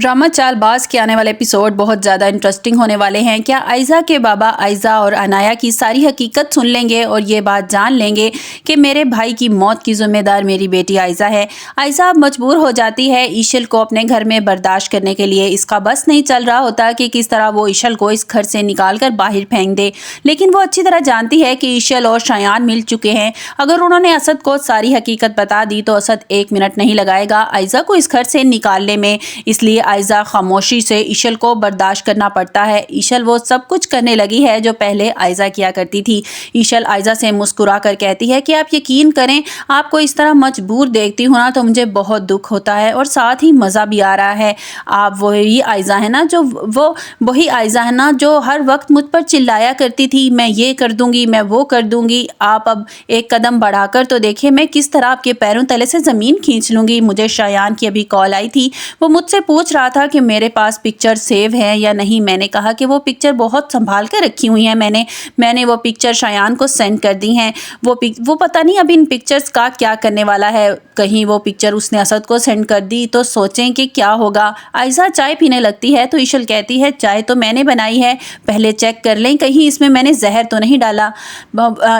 Drama Chaalbaaz के आने वाले एपिसोड बहुत ज़्यादा इंटरेस्टिंग होने वाले हैं। क्या आयज़ा के बाबा आयज़ा और अनाया की सारी हकीकत सुन लेंगे और ये बात जान लेंगे कि मेरे भाई की मौत की ज़िम्मेदार मेरी बेटी आयज़ा है। आयज़ा अब मजबूर हो जाती है ईशल को अपने घर में बर्दाश्त करने के लिए। इसका बस नहीं चल रहा होता कि किस तरह वो ईशल को इस घर से निकाल कर बाहर फेंक दे, लेकिन वो अच्छी तरह जानती है कि ईशल और शायान मिल चुके हैं। अगर उन्होंने असद को सारी हकीकत बता दी तो असद 1 मिनट नहीं लगाएगा आयज़ा को इस घर से निकालने में। इसलिए आयज़ा खामोशी से ईशल को बर्दाश्त करना पड़ता है। ईशल वो सब कुछ करने लगी है जो पहले आयज़ा किया करती थी। ईशल आयज़ा से मुस्कुरा कर कहती है कि आप यकीन करें, आपको इस तरह मजबूर देखती हूँ ना तो मुझे बहुत दुख होता है और साथ ही मज़ा भी आ रहा है। आप वही आयज़ा है ना वही आयज़ा है ना जो हर वक्त मुझ पर चिल्लाया करती थी, मैं ये कर दूंगी, मैं वो कर दूंगी। आप अब एक कदम बढ़ाकर तो देखिए मैं किस तरह आपके पैरों तले से ज़मीन खींच लूँगी। मुझे शायान की अभी कॉल आई थी, वो मुझसे पूछ रहा था कि मेरे पास पिक्चर सेव है या नहीं। मैंने कहा कि वो पिक्चर बहुत संभाल कर रखी हुई हैं, मैंने वो पिक्चर शायान को सेंड कर दी हैं। वो पता नहीं अब इन पिक्चर्स का क्या करने वाला है। कहीं वो पिक्चर उसने असद को सेंड कर दी तो सोचें कि क्या होगा। आयज़ा चाय पीने लगती है तो ईशल कहती है चाय तो मैंने बनाई है, पहले चेक कर लें कहीं इसमें मैंने जहर तो नहीं डाला।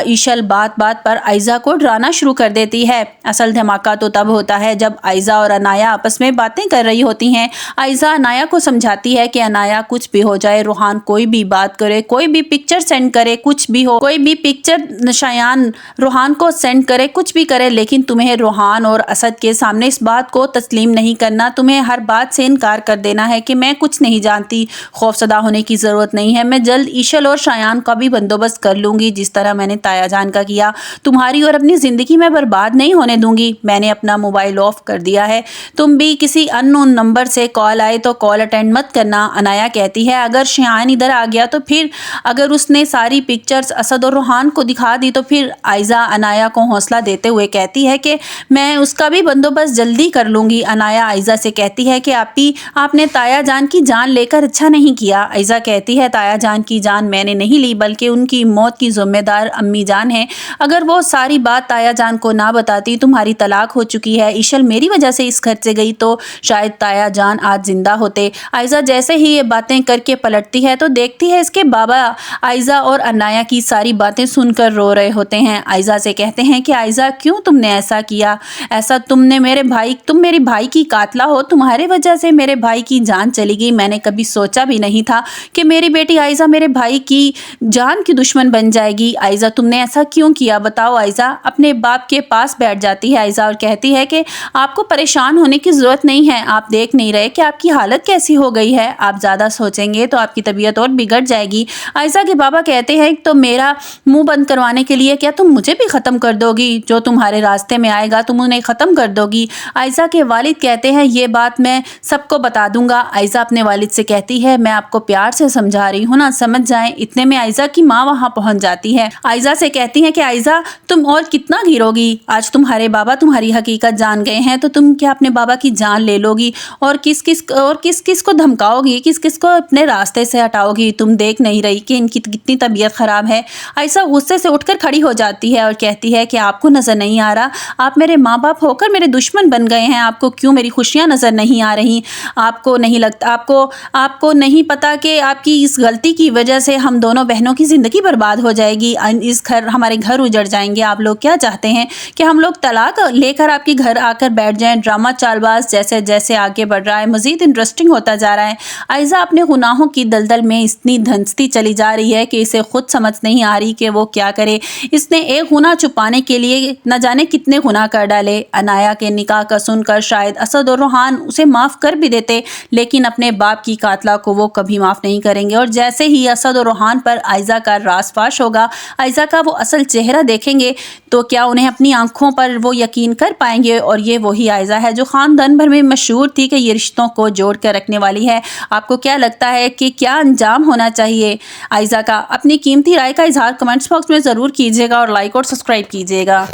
ईशल बात बात पर आयज़ा को डराना शुरू कर देती है। असल धमाका तो तब होता है जब आयज़ा और अनाया आपस में बातें कर रही होती हैं। आयज़ा अनाया को समझाती है कि अनाया कुछ भी हो जाए, रूहान कोई भी बात करे, कोई भी पिक्चर सेंड करे, कुछ भी हो, कोई भी पिक्चर शायान रूहान को सेंड करे, कुछ भी करे, लेकिन तुम्हें रूहान और असद के सामने इस बात को तस्लीम नहीं करना। तुम्हें हर बात से इनकार कर देना है कि मैं कुछ नहीं जानती। खौफसदा होने की ज़रूरत नहीं है, मैं जल्द ईशल और शायान का भी बंदोबस्त कर लूँगी जिस तरह मैंने ताया जान का किया। तुम्हारी और अपनी ज़िंदगी में बर्बाद नहीं होने दूँगी। मैंने अपना मोबाइल ऑफ कर दिया है। तुम भी किसी अननोन नंबर से कॉल आए तो कॉल अटेंड मत करना। अनाया कहती है अगर शायान इधर आ गया तो फिर अगर उसने सारी पिक्चर्स असद और रूहान को दिखा दी तो फिर। आयज़ा अनाया को हौसला देते हुए कहती है कि मैं उसका भी बंदोबस्त जल्दी कर लूँगी। अनाया आयज़ा से कहती है कि आपने ताया जान की जान लेकर अच्छा नहीं किया। आयज़ा कहती है ताया जान की जान मैंने नहीं ली, बल्कि उनकी मौत की जिम्मेदार अम्मी जान है। अगर वो सारी बात ताया जान को ना बताती, तुम्हारी तलाक हो चुकी है, ईशल मेरी वजह से इस घर से गई, तो शायद ताया जान आज जिंदा होते। आयज़ा जैसे ही ये बातें करके पलटती है तो देखती है इसके बाबा आयज़ा और अनाया की सारी बातें सुनकर रो रहे होते हैं। आयज़ा से कहते हैं कि आयज़ा क्यों तुमने ऐसा किया, ऐसा तुम मेरे भाई की कातला हो, तुम्हारे वजह से मेरे भाई की जान चली गई। मैंने कभी सोचा भी नहीं था कि मेरी बेटी आयज़ा मेरे भाई की जान की दुश्मन बन जाएगी। आयज़ा तुमने ऐसा क्यों किया, बताओ। आयज़ा अपने बाप के पास बैठ जाती है आयज़ा और कहती है कि आपको परेशान होने की ज़रूरत नहीं है, आप देख नहीं रहे कि आपकी हालत कैसी हो गई है, आप ज़्यादा सोचेंगे तो आपकी तबीयत और बिगड़ जाएगी। आयज़ा के बाबा कहते हैं तो मेरा मुंह बंद करवाने के लिए क्या तुम मुझे भी ख़त्म कर दोगी, जो तुम्हारे रास्ते में आएगा तुम उन्हें ख़त्म कर दोगी। आयज़ा के वालिद कहते हैं ये बात मैं सबको बता दूंगा। आयज़ा अपने वालिद से कहती है मैं आपको प्यार से समझा रही हूँ ना, समझ जाएं। इतने में आयज़ा की माँ वहाँ पहुँच जाती है। आयज़ा से कहती है कि आयज़ा तुम और कितना गिरोगी, आज तुम्हारे बाबा तुम्हारी हकीकत जान गए हैं तो तुम क्या अपने बाबा की जान ले लोगी और किस किस को धमकाओगी, किस किस को अपने रास्ते से हटाओगी। तुम देख नहीं रही कि इनकी कितनी तबीयत ख़राब है। आयज़ा गुस्से से उठकर खड़ी हो जाती है और कहती है कि आपको नज़र नहीं आ रहा, आप मेरे माँ बाप होकर मेरे दुश्मन बन गए हैं। आपको क्यों मेरी खुशियाँ नज़र नहीं आ रही, आपको नहीं लगता, आपको नहीं पता कि आपकी इस गलती की वजह से हम दोनों बहनों की ज़िंदगी बर्बाद हो जाएगी, हमारे घर उजड़ जाएंगे। आप लोग क्या चाहते हैं कि हम लोग तलाक लेकर आपके घर आकर बैठ जाएं। ड्रामा चालबाज जैसे जैसे आगे बढ़ रहा है मज़ीद इंटरेस्टिंग होता जा रहा है। आयज़ा अपने गुनाहों की दलदल में इतनी धंसती चली जा रही है कि इसे खुद समझ नहीं आ रही कि वो क्या करे। इसने एक गुनाह छुपाने के लिए न जाने कितने गुनाह कर डाले। अनाया के निकाह का सुनकर शायद असद और रूहान उसे माफ़ कर भी देते, लेकिन अपने बाप की कातला को वो कभी माफ़ नहीं करेंगे। और जैसे ही असद और रूहान पर आयज़ा का राज फाश होगा, आयज़ा का वो असल चेहरा देखेंगे तो क्या उन्हें अपनी आंखों पर वो यकीन कर पाएंगे और ये वही आयज़ा है जो ख़ानदान भर में मशहूर थी कि ये रिश्तों को जोड़ कर रखने वाली है। आपको क्या लगता है कि क्या अंजाम होना चाहिए आयज़ा का? अपनी कीमती राय का इजहार कमेंट्स बॉक्स में ज़रूर कीजिएगा और लाइक और सब्सक्राइब कीजिएगा।